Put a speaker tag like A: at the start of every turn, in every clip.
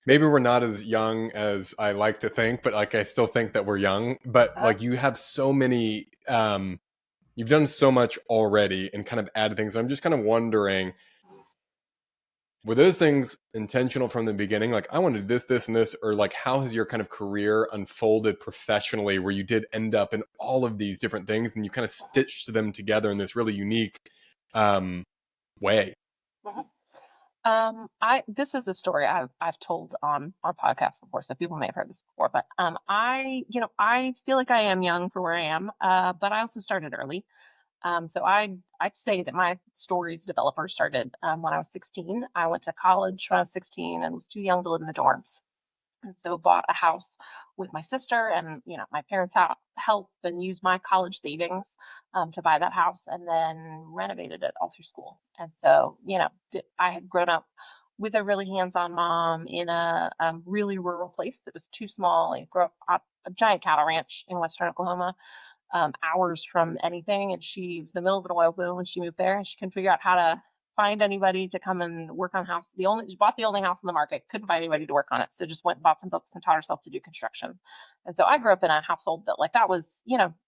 A: maybe we're not as young as I like to think, but like I still think that we're young. But
B: Uh,
A: like you have so many, you've done so much already and kind of added things. I'm just kind of wondering, were those things intentional from the beginning? Like I wanted this, this, and this, or like how has your kind of career unfolded professionally, where you did end up in all of these different things and you kind of stitched them together in this really unique um, way?
B: mhm. I this is a story I've told on our podcast before, so people may have heard this before. But I feel like I am young for where I am, but I also started early. So I'd say that my story's developer started when I was 16. I went to college when I was 16 and was too young to live in the dorms. And so bought a house with my sister and, my parents help and used my college savings to buy that house and then renovated it all through school. And so, I had grown up with a really hands-on mom in a really rural place that was too small. I grew up on a giant cattle ranch in Western Oklahoma, hours from anything. And she was in the middle of an oil boom when she moved there, and she couldn't figure out how to find anybody to come and work on house. She bought the only house in the market, couldn't find anybody to work on it, so just went and bought some books and taught herself to do construction. And so I grew up in a household that like that was,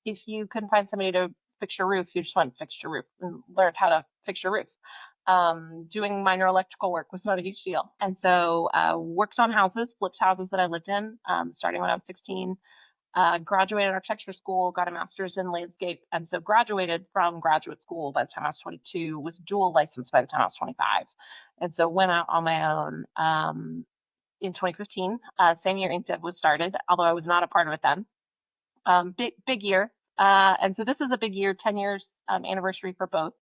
B: if you couldn't find somebody to fix your roof, you just went and fixed your roof and learned how to fix your roof. Doing minor electrical work was not a huge deal. And so worked on houses, flipped houses that I lived in, starting when I was 16. Graduated architecture school, got a master's in landscape, and so graduated from graduate school by the time I was 22, was dual licensed by the time I was 25. And so went out on my own in 2015, same year InkDev was started, although I was not a part of it then. Big year. And so this is a big year, 10 years anniversary for both.